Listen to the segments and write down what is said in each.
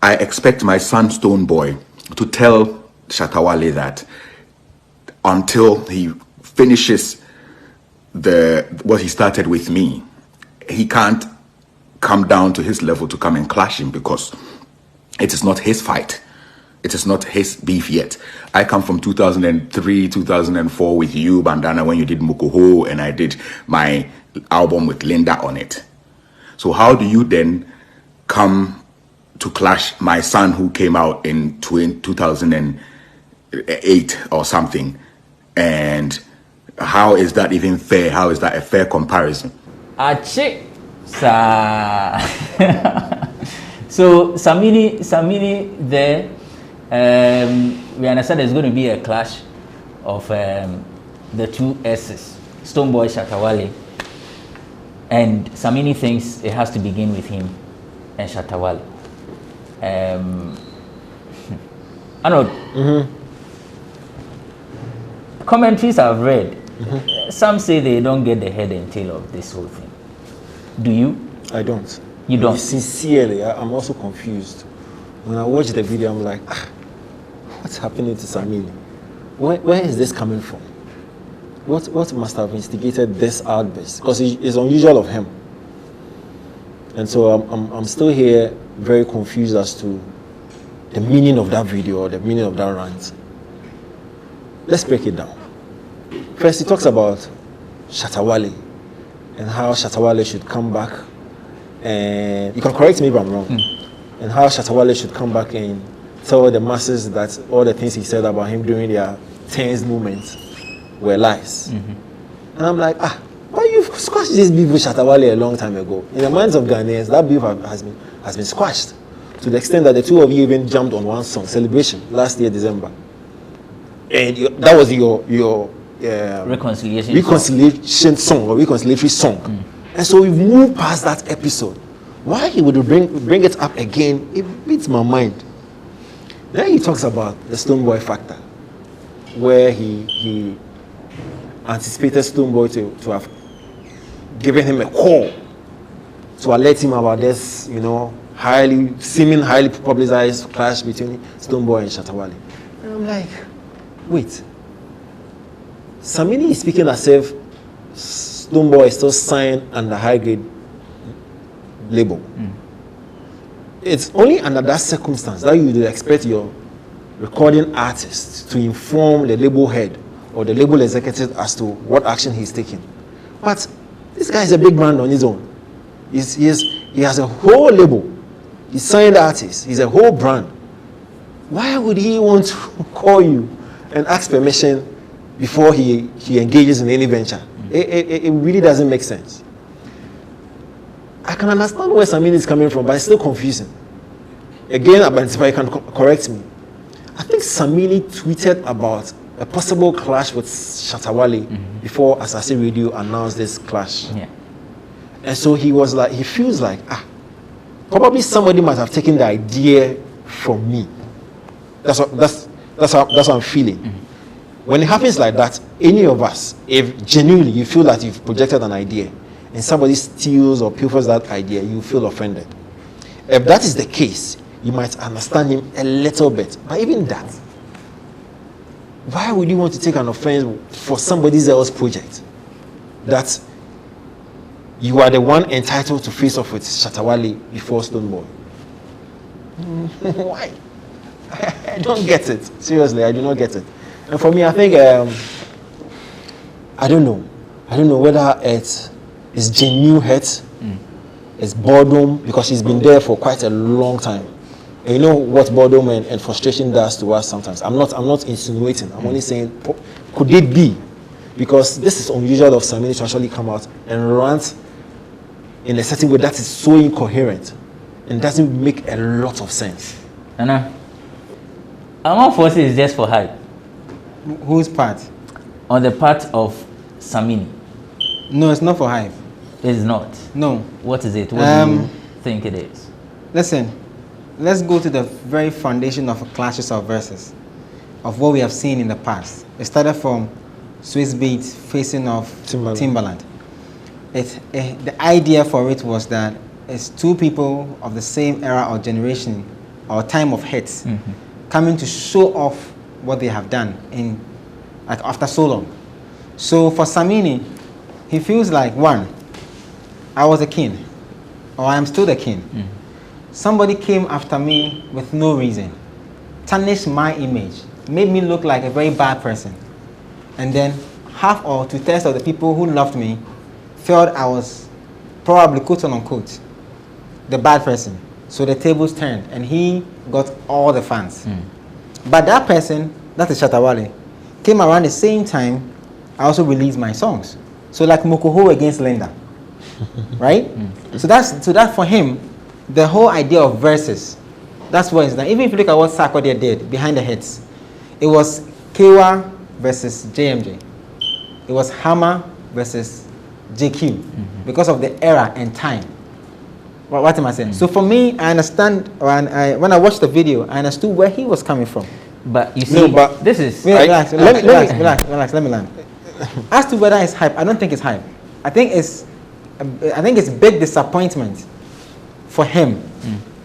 I expect my son Stonebwoy to tell Shatta Wale that until he finishes what he started with me, he can't come down to his level to come and clash him, because it is not his fight. It is not his beef yet. I come from 2003, 2004 with you, Bandana, when you did Mukuho, and I did my album with Linda on it. So how do you then come to clash my son who came out in 2008 or something? And how is that even fair? How is that a fair comparison? Ache, sa. So Samini there, we understand there's going to be a clash of the two S's, Stonebwoy, Shatta Wale, and Samini thinks it has to begin with him and Shatta Wale. I know. Commentaries I've read, some say they don't get the head and tail of this whole thing. Do you? I don't. You don't? Sincerely, I'm also confused. When I watch the video, I'm like, what's happening to Samini? Where is this coming from? What must have instigated this outburst? Because it's unusual of him. And so I'm still here very confused as to the meaning of that video or the meaning of that rant. Let's break it down. First, he talks about Shatta Wale and how Shatta Wale should come back, and you can correct me if I'm wrong, and how Shatta Wale should come back and tell the masses that all the things he said about him during their tense moments were lies. And I'm like, why you squashed this beef with Shatta Wale a long time ago? In the minds of Ghanaians, that beef has been squashed to the extent that the two of you even jumped on one song, Celebration, last year, December. And that was your reconciliation song or reconciliatory song. And so we've moved past that episode. Why he would bring it up again, it beats my mind. Then he talks about the Stonebwoy factor, where he anticipated Stonebwoy to have given him a call to alert him about this, seeming highly publicized clash between Stonebwoy and Shatta Wale. And I'm like, wait. Samini is speaking as if Stonebwoy is still signed under high-grade label. It's only under that circumstance that you would expect your recording artist to inform the label head or the label executive as to what action he's taking. But this guy is a big brand on his own. He has a whole label. He's signed artist. He's a whole brand. Why would he want to call you and ask permission before he engages in any venture? It really doesn't make sense. I can understand where Samini is coming from, but it's still confusing. Again, if I can correct me, I think Samini tweeted about a possible clash with Shatta Wale before Asase Radio announced this clash. Yeah. And so he feels like, probably somebody might have taken the idea from me. That's what I'm feeling. When it happens like that, any of us, if genuinely you feel that you've projected an idea and somebody steals or pilfers that idea, you feel offended. If that is the case, you might understand him a little bit. But even that, why would you want to take an offense for somebody else's project that you are the one entitled to face off with Shatta Wale before Stonebwoy? Why? I don't get it. Seriously, I do not get it. And for me, I think, I don't know whether it's genuine hurt, it's boredom, because she's been there for quite a long time. And you know what boredom and frustration does to us sometimes. I'm not insinuating. I'm only saying, could it be? Because this is unusual of Samini to actually come out and rant in a certain way that is so incoherent and doesn't make a lot of sense. Anna, Among Forces is just for hype. Whose part? On the part of Samini. No, it's not for hype. It is not. No. What is it? What do you think it is? Listen, let's go to the very foundation of clashes of verses, of what we have seen in the past. It started from Swiss Beats facing off Timbaland. The idea for it was that it's two people of the same era or generation or time of hits, coming to show off what they have done in like after so long. So for Samini, he feels like, one, I was a king, or I am still the king. Somebody came after me with no reason, tarnished my image, made me look like a very bad person, and then half or two-thirds of the people who loved me felt I was probably, quote unquote, the bad person. So the tables turned and he got all the fans. But that person, that is Shatta Wale, came around the same time I also released my songs. So like Mokoho against Linda, right? So that for him, the whole idea of verses, that's what it's done. Even if you look at what Sarkodie did behind the hits, it was Kewa versus JMJ. It was Hammer versus JQ because of the era and time. What am I saying? So for me, I understand, when I watched the video, I understood where he was coming from. But you see, this is... Relax, let me land. As to whether it's hype, I don't think it's hype. I think it's big disappointment for him,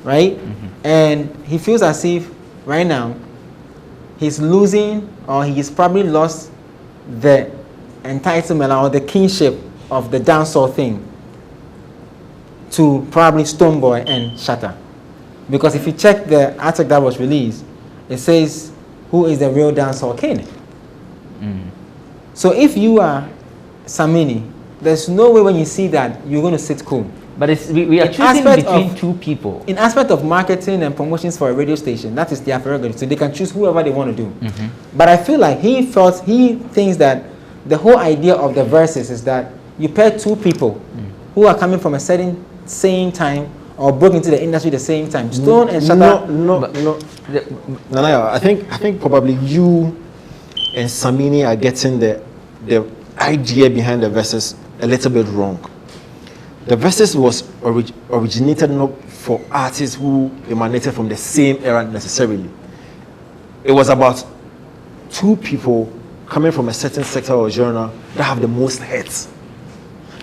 right? And he feels as if right now he's losing, or he's probably lost the entitlement or the kinship of the dancehall thing to probably Stonebwoy and Shatta. Because if you check the article that was released, it says, who is the real dancehall king? So if you are Samini, there's no way when you see that you're going to sit cool. But we are choosing between two people. In aspect of marketing and promotions for a radio station, that is their prerogative. So they can choose whoever they want to do. But I feel like he thinks that the whole idea of the verses is that you pair two people who are coming from a certain same time or broke into the industry the same time. Stone and Shatta. No. I think probably you and Samini are getting the idea behind the verses a little bit wrong. The verses was originated not for artists who emanated from the same era necessarily. It was about two people coming from a certain sector or genre that have the most hits.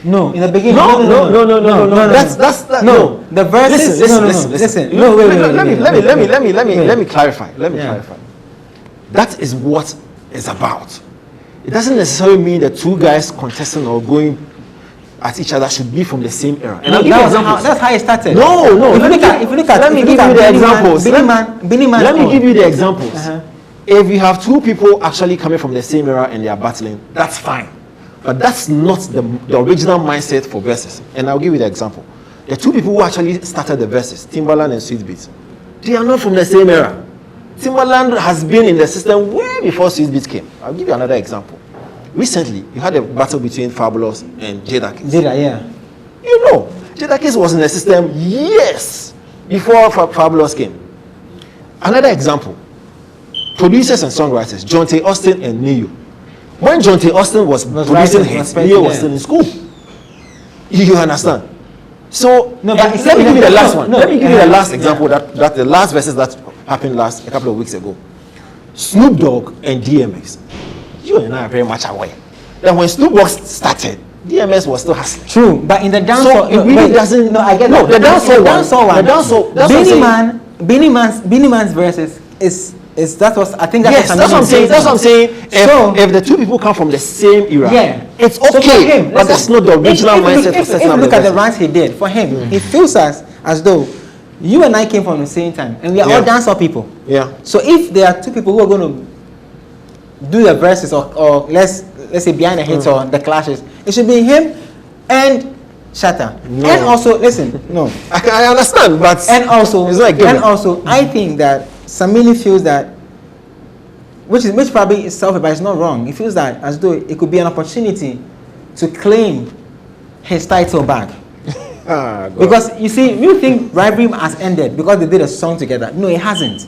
No, in the beginning. No. That's no. The verses. Listen. No, wait. Let me clarify. That is what it's about. It doesn't necessarily mean that two guys contesting or going at each other should be from the same era. And I'll give you examples. That's how it started. No. If you look at, let me give you the examples. Let me give you the examples. If you have two people actually coming from the same era and they are battling, that's fine. But that's not the original mindset for verses. And I'll give you the example. The two people who actually started the verses, Timbaland and Sweetbeat, they are not from the same era. Timbaland has been in the system way before Sweetbeat came. I'll give you another example. Recently, you had a battle between Fabulous and Jadakiss. Yeah. You know, Jadakiss was in the system years before Fabulous came. Another example, producers and songwriters, John T. Austin and Neo. When John T. Austin was producing hits, Neo was still in school. You understand? So, let me give you the last one. Let me give you the last example, that the last verses that happened a couple of weeks ago. Snoop Dogg and DMX. You and I are very much aware that when Snoop Dogg started, DMX was still hustling. True, but in the dancehall, so it really doesn't. No, I get no. The dancehall one. Beanie Man's verses is that was, I think that's what I'm saying. That's what I'm saying. If the two people come from the same era, it's okay. So but that's not the original mindset for setting up. If you look at the rants he did, for him, it feels as though you and I came from the same time, and we are all dancehall people. Yeah. So if there are two people who are going to do the verses or let's say behind the hits or the clashes, it should be him and Shatta. No. And also, listen, no. I understand, but and also, it's like I think that Samini feels that, which probably is selfish, but it's not wrong. He feels that as though it could be an opportunity to claim his title back. Because you see, you think rivalry has ended because they did a song together. No, it hasn't.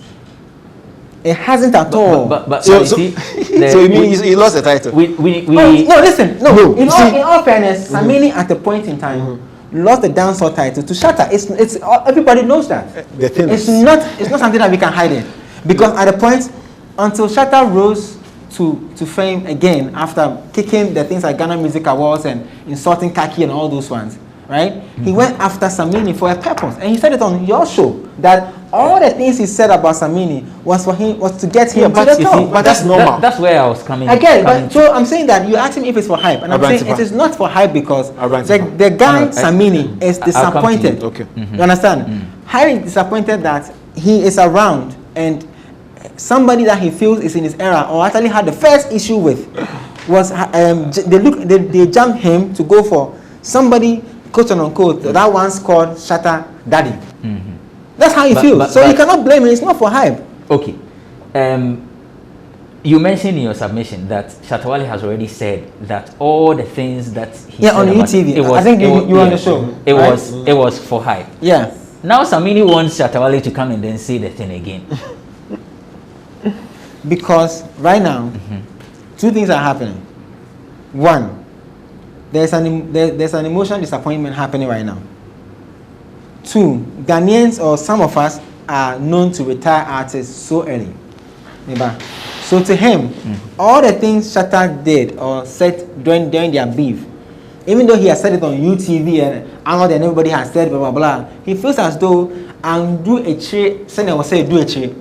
It hasn't at all. But so you mean he lost the title? In all fairness, Samini at a point in time lost the dancehall title to Shatta. It's everybody knows that. It's not something that we can hide it, because at a point until Shatta rose to fame again after kicking the things like Ghana Music Awards and insulting Kaki and all those ones. right? He went after Samini for a purpose, and he said it on your show that all the things he said about Samini was for him, was to get him to the top. But that's normal. That's where I was coming. Again, but so I'm saying that you asked him if it's for hype, and I'm saying it is not for hype because the guy Samini is disappointed. Okay. You understand? Harry is disappointed that he is around and somebody that he feels is in his era or actually had the first issue with was they jumped him to go for somebody, quote unquote, that once called Shatta Daddy. That's how he feels. So you cannot blame him. It's not for hype. Okay. You mentioned in your submission that Shatta Wale has already said that all the things that he said on UTV. I think you were on the show. It was for hype. Yeah. Now Samini wants Shatta Wale to come and then say the thing again. Because right now, two things are happening. One, there's an emotional disappointment happening right now. Two, Ghanaians or some of us are known to retire artists so early. So to him, all the things Shatta did or said during their beef, even though he has said it on UTV and Arnold and everybody has said blah blah blah, he feels as though I'm do a trade. Send will say do a trade.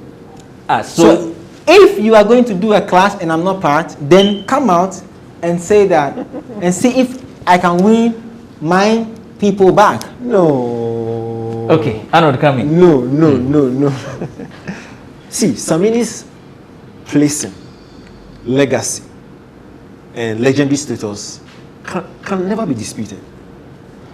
So if you are going to do a class and I'm not part, then come out and say that and see if I can win my people back. No. Okay, Arnold coming. No. See, Samini's placing, legacy, and legendary status can never be disputed.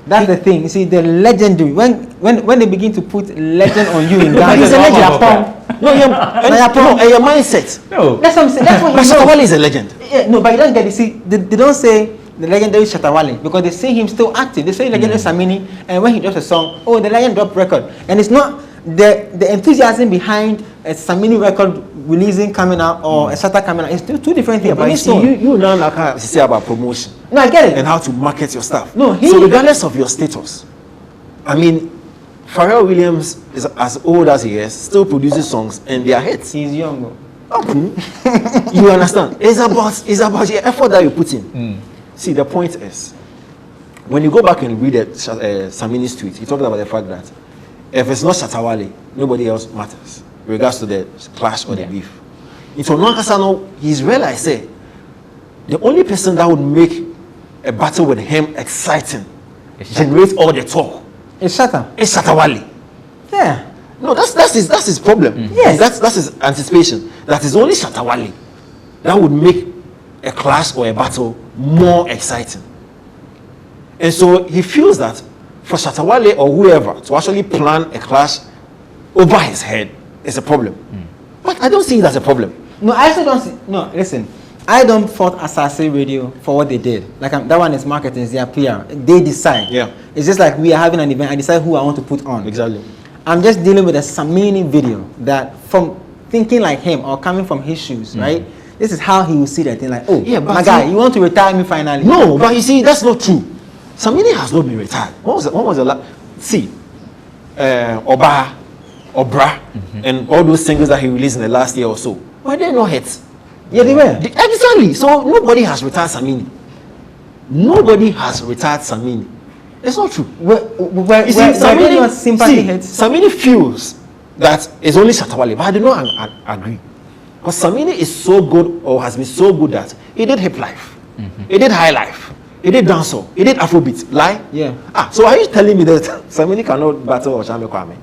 That's the thing. You see, the legendary when they begin to put legend on you in Ghana, he's a legend. Your mindset. No, that's what I'm saying. That's what But Shatta Wale is a legend. Yeah, no, but you don't get it. See, they don't say the legendary Shatta Wale because they see him still active. They say legendary Samini, and when he drops a song, oh, the legend dropped record, and it's not the enthusiasm behind a Samini record releasing coming out or a Shatta coming out. It's two different things. But you see, you now like say about promotion. No, I get it. And how to market your stuff. No, so regardless of your status, I mean, Pharrell Williams is as old as he is, still produces songs, and they are hits. He's young. You understand? It's about the effort that you put in. See, the point is, when you go back and read Samini's tweet, he talked about the fact that if it's not Shatta Wale, nobody else matters, in regards to the clash or the beef. It's on he's realized, say, the only person that would make a battle with him exciting, generate all the talk, it's Shatta. It's Shatta Wale. Yeah. No, that's his problem. Yes. That's his anticipation. That is only Shatta Wale that would make a clash or a battle more exciting. And so he feels that for Shatta Wale or whoever to actually plan a clash over his head is a problem. But I don't see it as a problem. No, I actually don't see. No, listen. I don't fault Asase Radio for what they did. Like that one is marketing, it's their PR. They decide. Yeah. It's just like we are having an event. I decide who I want to put on. Exactly. I'm just dealing with a Samini video that, from thinking like him or coming from his shoes, right? This is how he will see that thing. Like, oh, yeah, my guy, you want to retire me finally? No, but you see, that's not true. Samini has not been retired. When was the last? See, Obra, and all those singles that he released in the last year or so, were they not hits? Yeah, they were. Exactly. So nobody has retired Samini. Nobody has retired Samini. It's not true. Samini feels that it's only Shatta Wale, but I do not agree. Because Samini is so good, or has been so good, that he did hip life, he did high life, he did dancehall, he did Afrobeat. Lie? Yeah. So are you telling me that Samini cannot battle Oshame Kwame,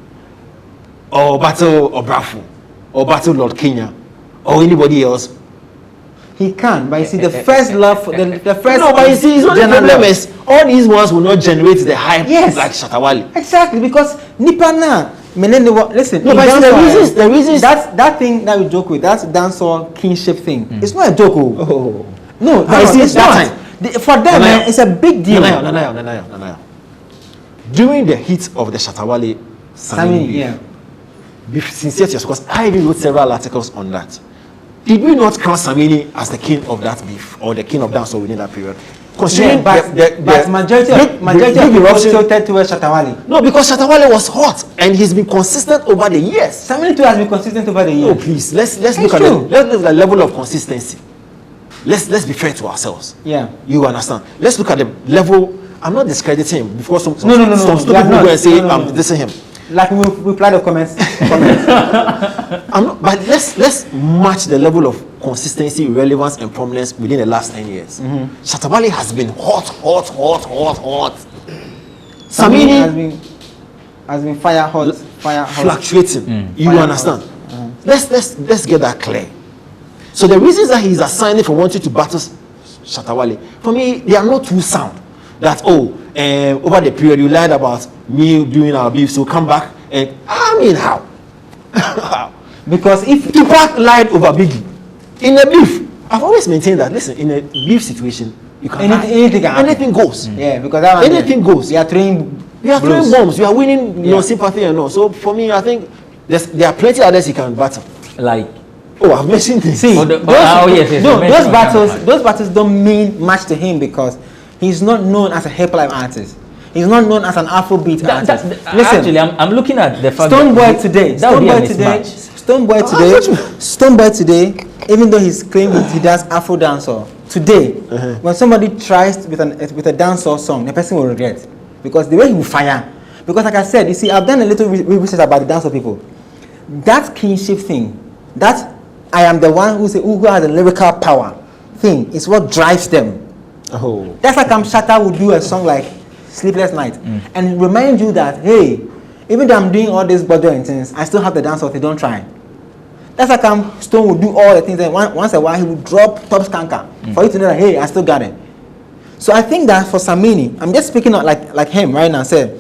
or battle Obrafu, or battle Lord Kenya, or anybody else? He can, but you see, the first love, the first. No, but you see, the problem is all these ones will not generate the hype like Shatta Wale. Exactly, because Nipana, listen. No, but the reasons that thing that we joke with, that's dancehall kinship thing. It's not a joke. Oh. No, but you see, it's not. For them, it's a big deal. Nanaya. During the heat of the Shatta Wale Samini, be sincere to yourself, because I even wrote several articles on that. Did we not crown Samini as the king of that beef or the king of dancehall within that period? Considering but majority of people tilted towards Shatta Wale. No, because Shatta Wale was hot and he's been consistent over the years. Samini too has been consistent over the years. No, please, let's look at the level of consistency. Let's be fair to ourselves. Yeah. You understand? Let's look at the level I'm not discrediting him before some No. some stupid You are people not. go and say No. I'm dissing him. Like we reply the comments. I'm not, but let's match the level of consistency, relevance, and prominence within the last 10 years. Shatta Wale has been hot. Samini has been fire hot. fluctuating. You Fire understand? Let's get that clear. So the reasons that he's assigning for wanting to battle Shatta Wale, for me, they are not too sound. That over the period you lied about me doing our beef, so come back and I mean how? Because if Tupac lied over Biggie in a beef. I've always maintained that. Listen, in a beef situation, you can lie. Anything goes. Yeah, because that one, Anything goes. You are throwing bombs. You are winning your sympathy and all. So for me, I think there are plenty others you can battle. Like, I've mentioned this. See, yes, those battles don't mean much to him because he's not known as a hip hop artist. He's not known as an Afrobeat artist. Listen, actually, I'm looking at the fact Stonebwoy today. Stonebwoy today. Even though he's claiming he does Afro dancehall today, when somebody tries with a dancehall song, the person will regret because the way he will fire. Because like I said, you see, I've done a little research about the dancehall people. That kinship thing, that I am the one who has a lyrical power thing, is what drives them. Oh, That's like Shatta would do a song like Sleepless Night and remind you that, hey, even though I'm doing all these bothering things, I still have the dance off, don't try. That's like Stone would do all the things and once a while he would drop top skanker for you to know that, hey, I still got it. So I think that for Samini, I'm just speaking out like him right now, say,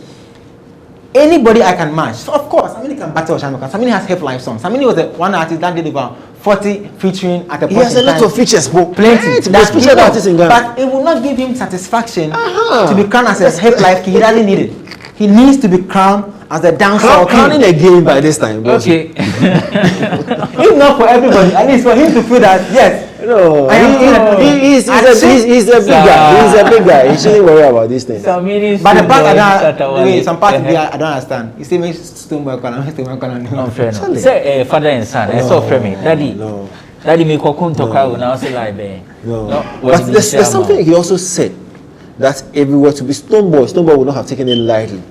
anybody I can match. So of course, Samini can battle Shamika. Samini has hip life songs. Samini was the one artist that did about 40 featuring at a point he has a lot of features, but plenty. That's featured artists in Ghana. But it will not give him satisfaction to be crowned as a hip life king. He doesn't need it. He needs to be crowned as a dancer. Crowning again by this time. okay. If not for everybody, at least for him to feel that yes. No, he's a big guy. He's a big guy. He shouldn't worry about these things. But the part some part I don't understand. You see me Stonebwoy Unfair. Say father and son. I saw from me. Daddy me kokunto kwa now say like no. But there's something he also said that if it were to be Stonebwoy would not have taken it lightly.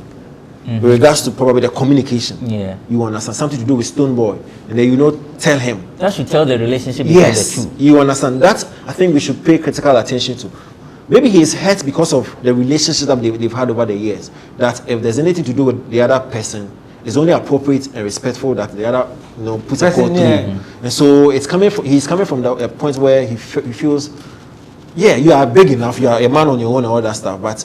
With regards to probably the communication. Yeah. You understand? Something to do with Stonebwoy. And then tell him. That should tell the relationship between the two. You understand? That I think we should pay critical attention to. Maybe he is hurt because of the relationship that they've had over the years. That if there's anything to do with the other person, it's only appropriate and respectful that the other puts a quote through. And so he's coming from a point where he feels, yeah, you are big enough, you are a man on your own and all that stuff. But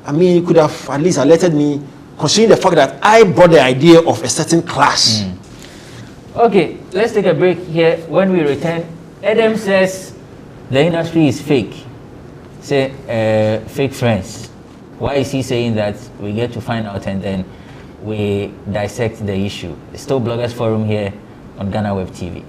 I mean, you could have at least alerted me, considering the fact that I brought the idea of a certain clash. Okay, let's take a break here. When we return, Adam says the industry is fake. Say fake friends. Why is he saying that? We get to find out and then we dissect the issue. It's still Bloggers Forum here on Ghana Web TV.